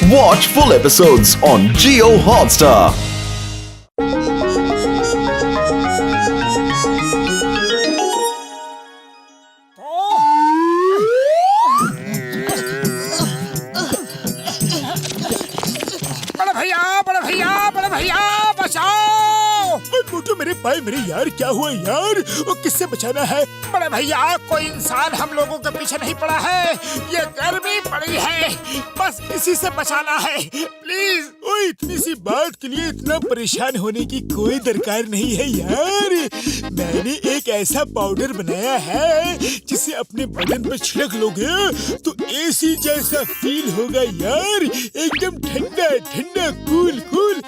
Watch full episodes on Jio Hotstar. बड़े भैया बचाओ। मोटू मेरे पाए मेरे यार, क्या हुआ यार? वो किससे बचाना है? बड़े भैया कोई इंसान हम लोगों के पीछे नहीं पड़ा है, ये गर्मी पड़ी है, बस इसी से बचाना है प्लीज। ओ इतनी सी बात के लिए इतना परेशान होने की कोई दरकार नहीं है यार। मैंने एक ऐसा पाउडर बनाया है जिसे अपने बदन पे छिड़क लोगे तो एसी जैसा फील होगा यार, एकदम ठंडा ठंडा कूल कूल।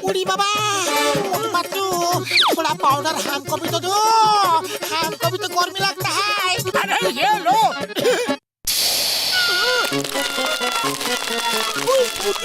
उड़ी बाबा, थोड़ा पाउडर हमको भी तो दो, हमको भी तो गर्मी लगता है। अरे ये लो।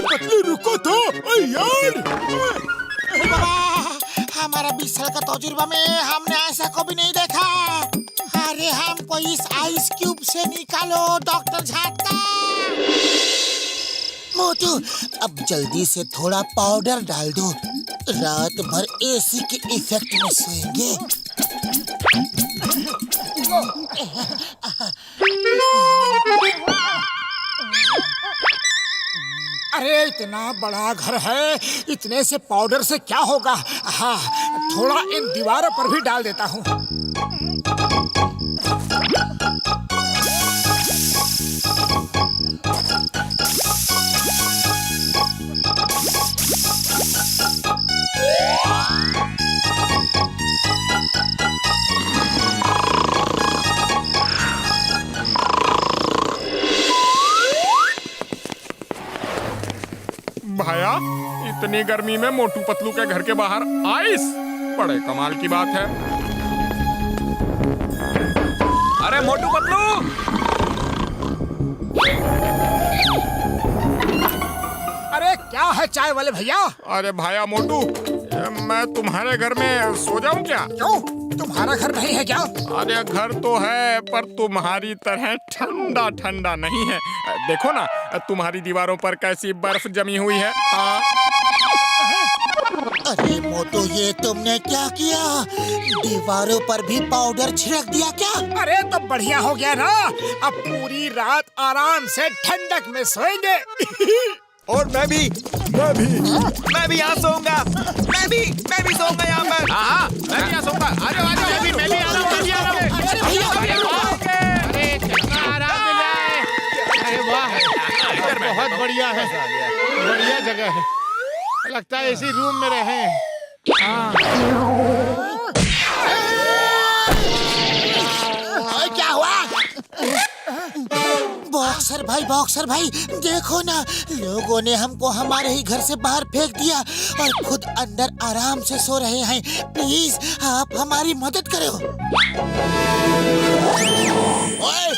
पतलू रुको तो यार। बाबा, हमारा 20 साल का तजुर्बा में हमने ऐसा कभी नहीं देखा। अरे हमको इस आइस क्यूब से निकालो डॉक्टर झाटका। मोटू अब जल्दी से थोड़ा पाउडर डाल दो, रात भर एसी के इफेक्ट में सोएंगे। अरे इतना बड़ा घर है, इतने से पाउडर से क्या होगा? हाँ, थोड़ा इन दीवारों पर भी डाल देता हूँ। भाया, इतनी गर्मी में मोटू पतलू के घर के बाहर आइस, बड़े कमाल की बात है। अरे मोटू पतलू, अरे क्या है चाय वाले भैया? अरे भाया मोटू, मैं तुम्हारे घर में सो जाऊं क्या? क्यों, तुम्हारा घर नहीं है क्या? अरे घर तो है, पर तुम्हारी तरह ठंडा ठंडा नहीं है। देखो ना, तुम्हारी दीवारों पर कैसी बर्फ जमी हुई है। हाँ। अरे मोटू, ये तुमने क्या किया? दीवारों पर भी पाउडर छिड़क दिया क्या? अरे तो बढ़िया हो गया ना, अब पूरी रात आराम से ठंडक में सोएंगे। और मैं भी यहाँ सोऊंगा। मैं भी सोऊंगा यहाँ पर। हाँ, मैं भी यहाँ सोऊंगा। आ जाओ, मैं भी आ रहा हूँ। अरे कितना आराम मिला है। अरे वाह, बहुत बढ़िया है, बढ़िया जगह है। लगता है इसी रूम में रहे। क्या हुआ? बॉक्सर भाई देखो ना, लोगों ने हमको हमारे ही घर से बाहर फेंक दिया और खुद अंदर आराम से सो रहे हैं। प्लीज आप हमारी मदद करो। ओए,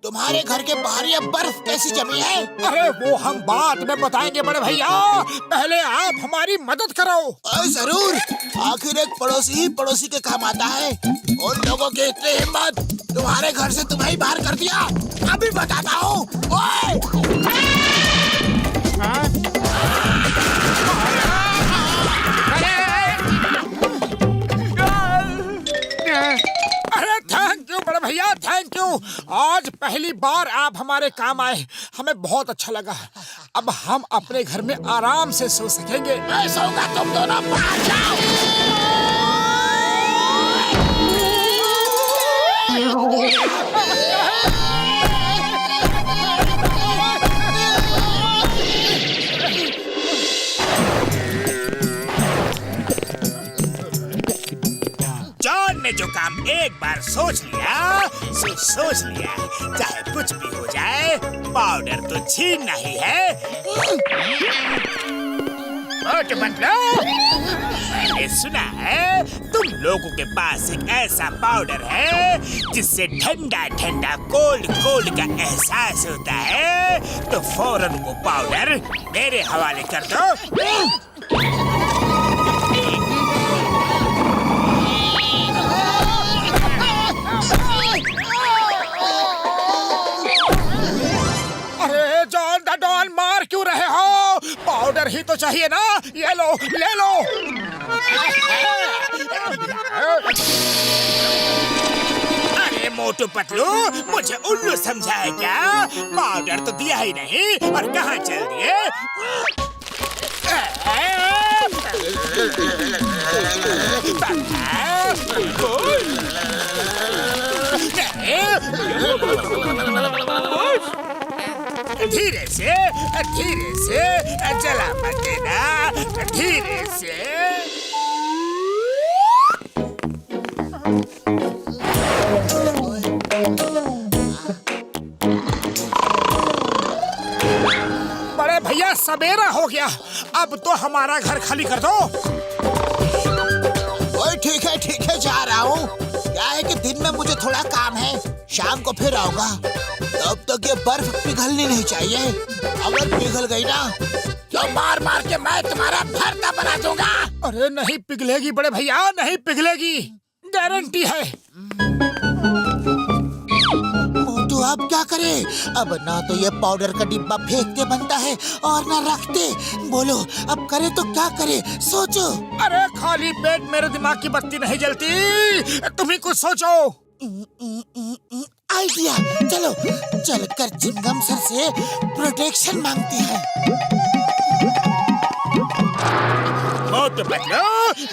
तुम्हारे घर के बाहर ये बर्फ कैसी जमी है? अरे वो हम बाद में बताएंगे बड़े भैया, पहले आप हमारी मदद करो। जरूर, आखिर एक पड़ोसी ही पड़ोसी के काम आता है। उन लोगों की इतनी हिम्मत, तुम्हारे घर से तुम्हें ही बाहर कर दिया। अभी बताता हूँ। अरे थैंक यू बड़े भैया, थैंक यू। आज पहली बार आप हमारे काम आए, हमें बहुत अच्छा लगा। अब हम अपने घर में आराम से सो सकेंगे। मैं सोऊंगा, तुम दोनों बाहर जाओ। जॉन ने जो काम एक बार सोच लिया, सोच लिया, चाहे कुछ भी हो जाए, पाउडर तो छीनना ही है। मैंने सुना है तुम लोगों के पास एक ऐसा पाउडर है जिससे ठंडा ठंडा कोल्ड कोल्ड का एहसास होता है, तो फौरन वो पाउडर मेरे हवाले कर दो। पाउडर ही तो चाहिए ना, ये लो ले लो। अरे मोटू पतलू, मुझे उल्लू समझा है क्या? पाउडर तो दिया ही नहीं और कहाँ चल दिए? धीरे से जला मत देना, धीरे से। बड़े भैया सवेरा हो गया, अब तो हमारा घर खाली कर दो। ओए ठीक है जा रहा हूँ। क्या है कि दिन में मुझे थोड़ा काम है, शाम को फिर आऊंगा। तब तक ये बर्फ पिघलनी नहीं चाहिए। अगर पिघल गई ना तो मार मार के मैं तुम्हारा भरता बना दूंगा। अरे नहीं पिघलेगी बड़े भैया, नहीं पिघलेगी, गारंटी है। मोटू अब क्या करे? अब ना तो ये पाउडर का डिब्बा फेंकते बनता है और ना रखते। बोलो अब करे तो क्या करे, सोचो। अरे खाली पेट मेरे दिमाग की बत्ती नहीं जलती, तुम ही कुछ सोचो। आइडिया, चलो चलकर चिंगम सर से प्रोटेक्शन मांगते हैं। मोटू पतलू,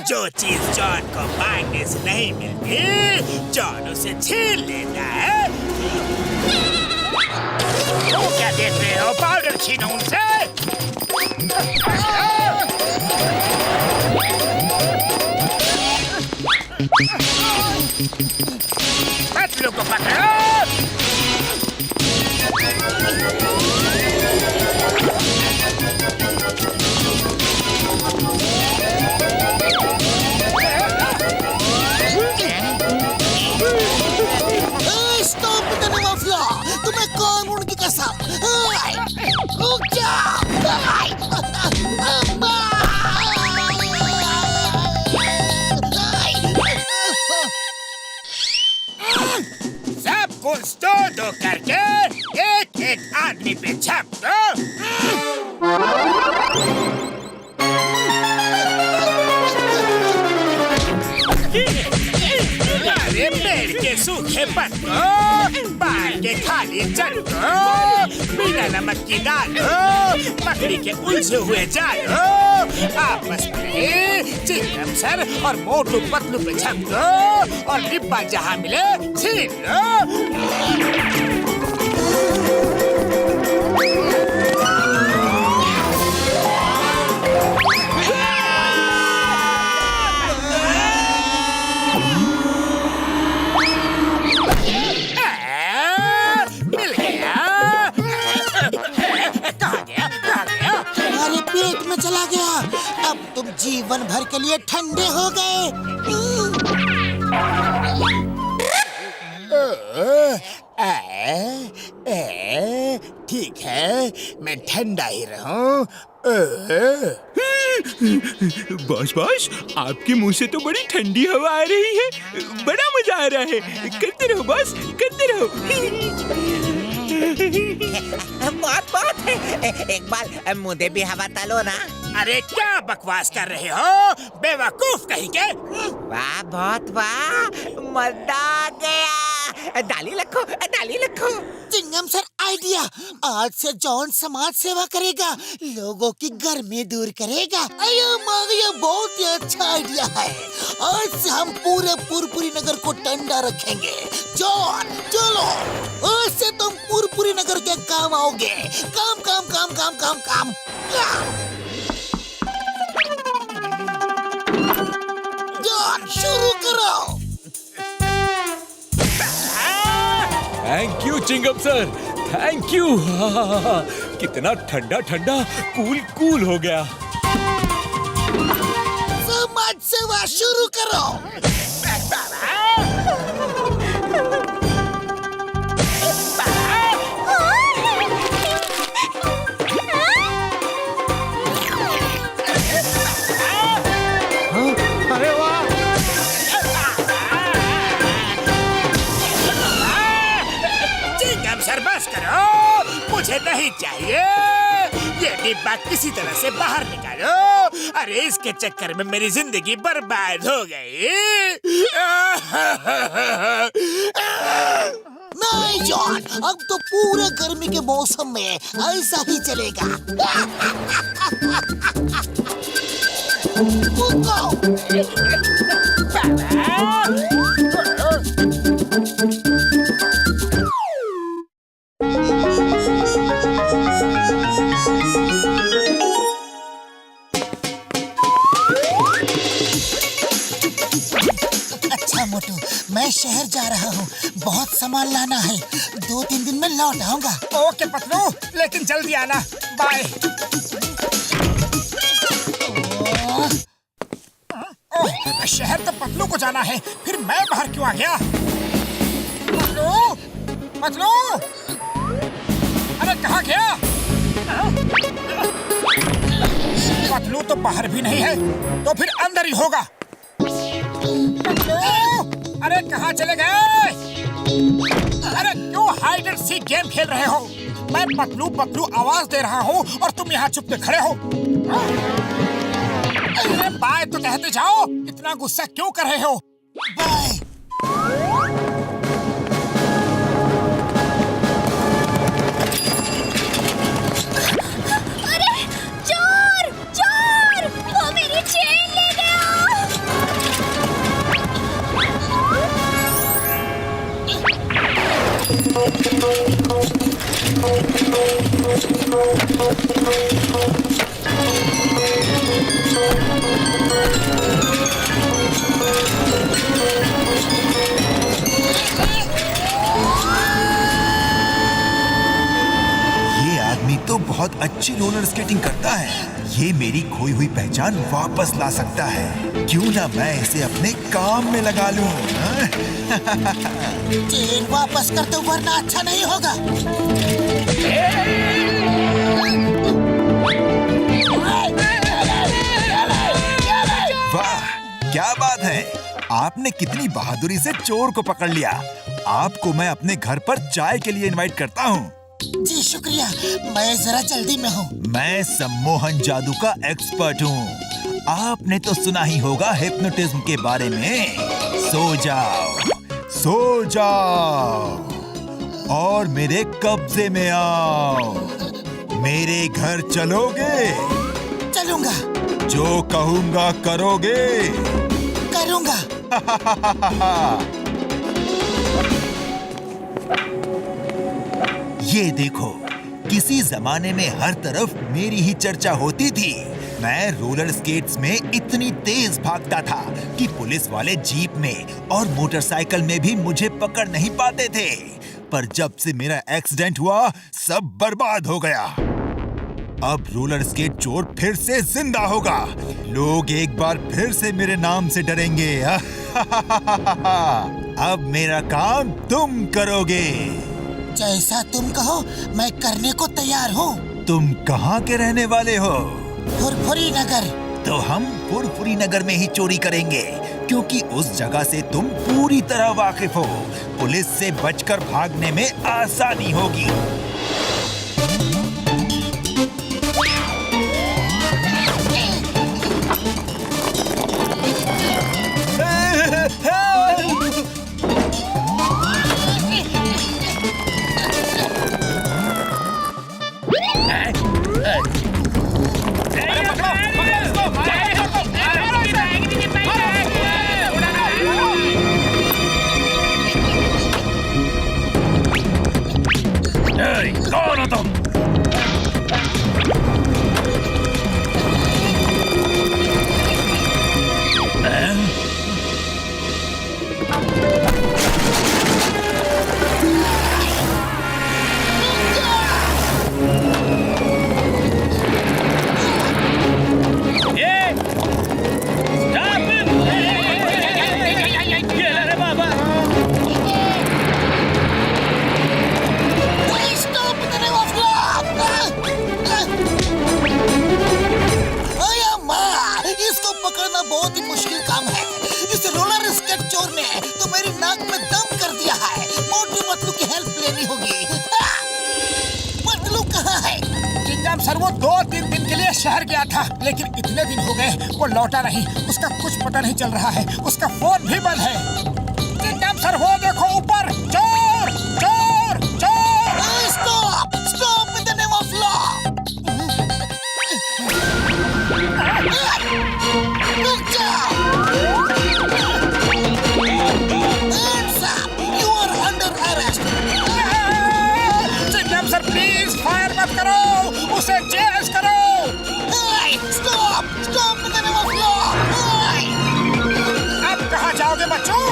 जो चीज जॉन को मांगने से नहीं मिलती, जॉन उसे छीन लेता है। तो क्या देख रहे हो? पाउडर छीनो उनसे। पतलू को पकड़ो। स्टॉप द माफिया, तुम्हें कानून की कसम। रुक जाओ। सब कुछ दो करके एक एक आदमी पे छाप दो। अरे पेड़ के सूखे पत्तों, बाल के खाली जड़ों, बिना नमक की दालों, मकड़ी के उलझे हुए जालों, आपस में चिंगम सर और मोटू पतलू पे छप दो और डिब्बा जहाँ मिले छीन लो। मिल गया। कहाँ गया? तुम्हारे पेट में चला गया। अब तुम जीवन भर के लिए ठंडे हो गए। ठीक है, मैं ठंडा ही रहूं। बॉस बॉस, आपके मुंह से तो बड़ी ठंडी हवा आ रही है, बड़ा मजा आ रहा है। करते रहो बॉस, करते रहो। बहुत एक बार मुझे भी हवा तालो ना। अरे क्या बकवास कर रहे हो, बेवकूफ कहीं के। वाह बहुत वाह, मजा आ गया। डाली रखो, डाली रखो। चिंगम सर आइडिया, आज से जॉन समाज सेवा करेगा, लोगों की गर्मी दूर करेगा। अयो माँ, बहुत ही अच्छा आइडिया है। आज से हम पूरे पुरपुरी नगर को ठंडा रखेंगे। जॉन चलो, आज से तुम पुरपुरी नगर के काम आओगे। काम काम काम काम काम काम, काम। जॉन शुरू करो। Thank you Chingam sir, thank you. कितना ठंडा ठंडा, कूल कूल हो गया। समाज सेवा शुरू करो। अरे वाह, चिंगम सर बस करो, मुझे नहीं चाहिए। ये डिब्बा किसी तरह से बाहर निकालो। अरे इसके चक्कर में मेरी जिंदगी बर्बाद हो गई। नहीं जॉन, अब तो पूरे गर्मी के मौसम में ऐसा ही चलेगा। अच्छा मोटू, मैं शहर जा रहा हूँ, बहुत सामान लाना है, 2-3 दिन में लौट आऊंगा। ओके पतलू, लेकिन जल्दी आना। बाय। शहर तो पतलू को जाना है, फिर मैं बाहर क्यों आ गया? पतलू, पतलू, अरे कहाँ गया? पतलू तो बाहर भी नहीं है, तो फिर अंदर ही होगा। पतलू, अरे कहाँ चले गए? अरे क्यों हाइड एंड सीक गेम खेल रहे हो? मैं पतलू पतलू आवाज दे रहा हूँ और तुम यहाँ चुप के खड़े हो। अरे बाय तो कहते जाओ, इतना गुस्सा क्यों कर रहे हो? बाय। अरे चोर चोर, वो मेरी चेन ले गया। ये आदमी तो बहुत अच्छी रोलर स्केटिंग करता है। ये मेरी खोई हुई पहचान वापस ला सकता है। क्यों ना मैं इसे अपने काम में लगा लूं? चेन वापस कर दो वरना अच्छा नहीं होगा। वाह, क्या बात है! आपने कितनी बहादुरी से चोर को पकड़ लिया। आपको मैं अपने घर पर चाय के लिए इनवाइट करता हूँ। जी शुक्रिया, मैं जरा जल्दी में हूँ। मैं सम्मोहन जादू का एक्सपर्ट हूँ। आपने तो सुना ही होगा हिप्नोटिज्म के बारे में। सो जाओ, सो जाओ और मेरे कब्जे में आओ। मेरे घर चलोगे? चलूंगा। जो कहूँगा करोगे? करूंगा। ये देखो, किसी जमाने में हर तरफ मेरी ही चर्चा होती थी। मैं रोलर स्केट्स में इतनी तेज भागता था कि पुलिस वाले जीप में और मोटरसाइकिल में भी मुझे पकड़ नहीं पाते थे। पर जब से मेरा एक्सीडेंट हुआ, सब बर्बाद हो गया। अब रोलर स्केट चोर फिर से जिंदा होगा। लोग एक बार फिर से मेरे नाम से डरेंगे। अब मेरा काम तुम करोगे। जैसा तुम कहो, मैं करने को तैयार हूँ। तुम कहाँ के रहने वाले हो? फुरफुरी नगर। तो हम फुरफुरी नगर में ही चोरी करेंगे, क्योंकि उस जगह से तुम पूरी तरह वाकिफ हो। पुलिस से बचकर भागने में आसानी होगी। कौन हो तुम? Stop the name of law! शहर गया था, लेकिन इतने दिन हो गए वो लौटा नहीं। उसका कुछ पता नहीं चल रहा है, उसका फोन भी बंद है। चिंगम सर, वो देखो ऊपर, चोर चोर चोर। Stop stop in the name of law. रुक जाओ। Hands up, you are under arrest. Chingam sir please fire मत करो, उसे चेस करो। Hey, stop stop in the name of law. Hey. अब कहाँ जाओगे बच्चों?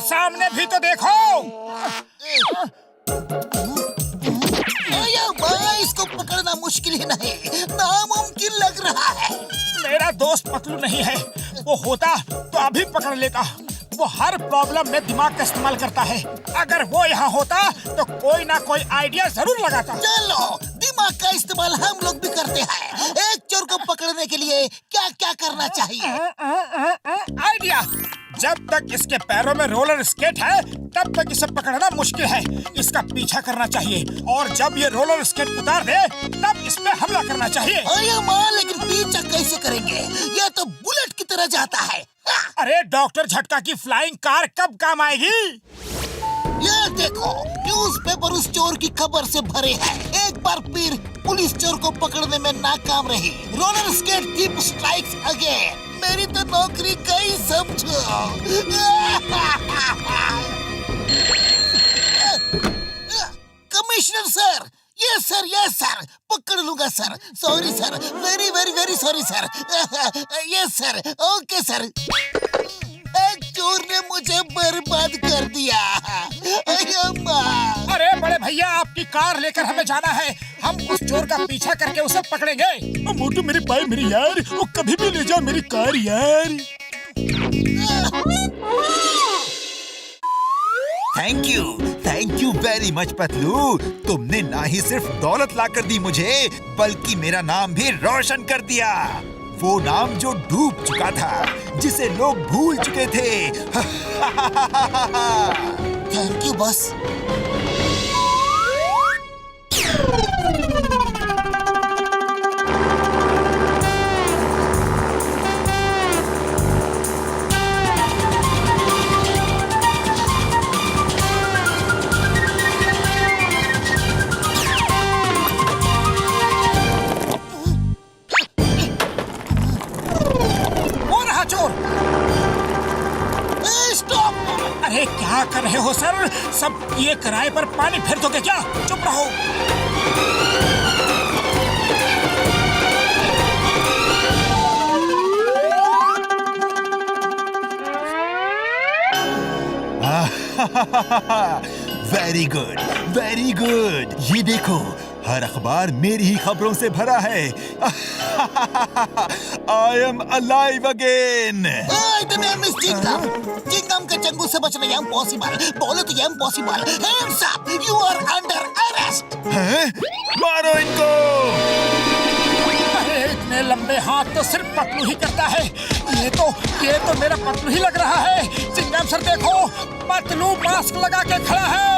सामने भी तो देखो। इसको पकड़ना मुश्किल ही नहीं, नामुमकिन लग रहा है। मेरा दोस्त पतलू नहीं है, वो होता तो अभी पकड़ लेता। वो हर प्रॉब्लम में दिमाग का इस्तेमाल करता है। अगर वो यहाँ होता तो कोई ना कोई आइडिया जरूर लगाता। चलो, दिमाग का इस्तेमाल हम लोग भी करते हैं। एक चोर को पकड़ने के लिए क्या क्या करना चाहिए? आइडिया, जब तक इसके पैरों में रोलर स्केट है तब तक इसे पकड़ना मुश्किल है। इसका पीछा करना चाहिए और जब ये रोलर स्केट उतार दे तब इस पे हमला करना चाहिए। अरे माँ, लेकिन पीछा कैसे करेंगे? ये तो बुलेट की तरह जाता है। अरे डॉक्टर झटका की फ्लाइंग कार कब काम आएगी? ये देखो, न्यूज़पेपर उस चोर की खबर से भरे हैं। एक बार फिर पुलिस चोर को पकड़ने में नाकाम रही। Roller skate thief strikes again. मेरी तो नौकरी गई समझो। कमिश्नर सर, यस सर, पकड़ लूंगा sir. Sorry sir, very very very sorry sir. Yes sir, okay sir. एक चोर ने मुझे बर्बाद कर दिया। अरे बड़े भैया, आपकी कार लेकर हमें जाना है। हम उस चोर का पीछा करके उसे पकड़ेंगे। मोटू मेरे भाई मेरी यार, वो कभी भी ले जाओ मेरी कार यार। Thank you very much Patlu. तुमने ना ही सिर्फ दौलत ला कर दी मुझे, बल्कि मेरा नाम भी रोशन कर दिया। वो नाम जो डूब चुका था, जिसे लोग भूल चुके थे। Thank you boss. अरे क्या कर रहे हो सर? सब ये किराए पर पानी फेर दोगे क्या? चुप रहो। Very good, very good. ये देखो, हर अखबार मेरी ही खबरों से भरा है। I am alive again. The name is Chingam. Chingam के चंगू से बचना impossible. बोलो तो impossible. Hands up, you are under arrest. हैं? मारो इनको। अरे इतने लंबे हाथ तो सिर्फ पतलू ही करता है। ये तो मेरा पतलू ही लग रहा है। चिंगम सर देखो, पतलू मास्क लगा के खड़ा है।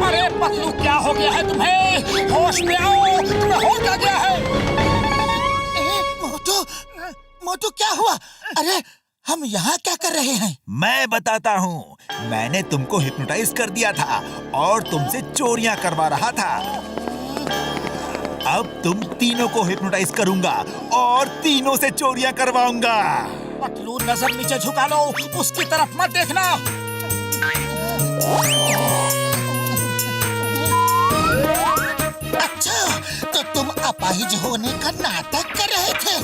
अरे पतलू, क्या हो गया है तुम्हें? होश में आओ, तुम्हें हो क्या गया है? मोटू क्या हुआ? अरे हम यहाँ क्या कर रहे हैं? मैं बताता हूँ। मैंने तुमको हिप्नोटाइज कर दिया था और तुमसे चोरियां करवा रहा था। अब तुम तीनों को हिप्नोटाइज करूंगा और तीनों से चोरियां करवाऊंगा। पतलू नजर नीचे झुका लो, उसकी तरफ मत देखना। अच्छा, तो तुम अपाहिज होने का नाटक कर रहे थे।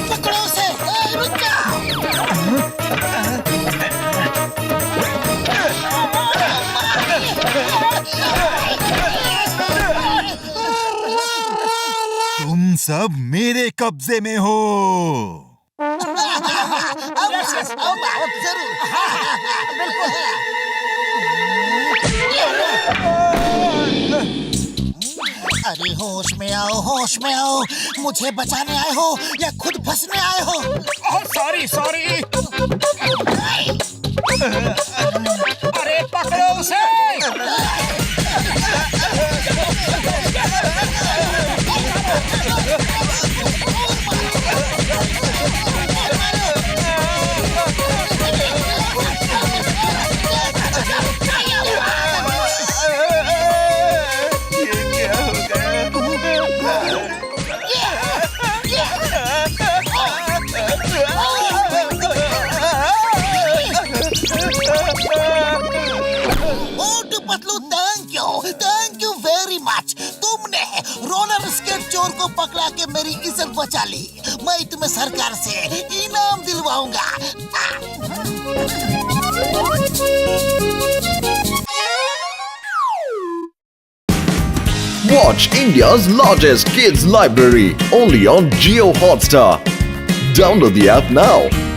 पकड़ो उसे। रुक जाओ। सब मेरे कब्जे में हो। जरूर। अरे होश में आओ, होश में आओ। मुझे बचाने आए हो या खुद फंसने आए हो? Sorry sorry. अरे पकड़ो उसे। Thank you very much. तुमने रोलर स्केट चोर को पकड़ा के मेरी इज्जत बचा ली। मैं तुम्हें सरकार से इनाम दिलवाऊंगा। Watch India's largest kids library only on Jio Hotstar. Download the app now.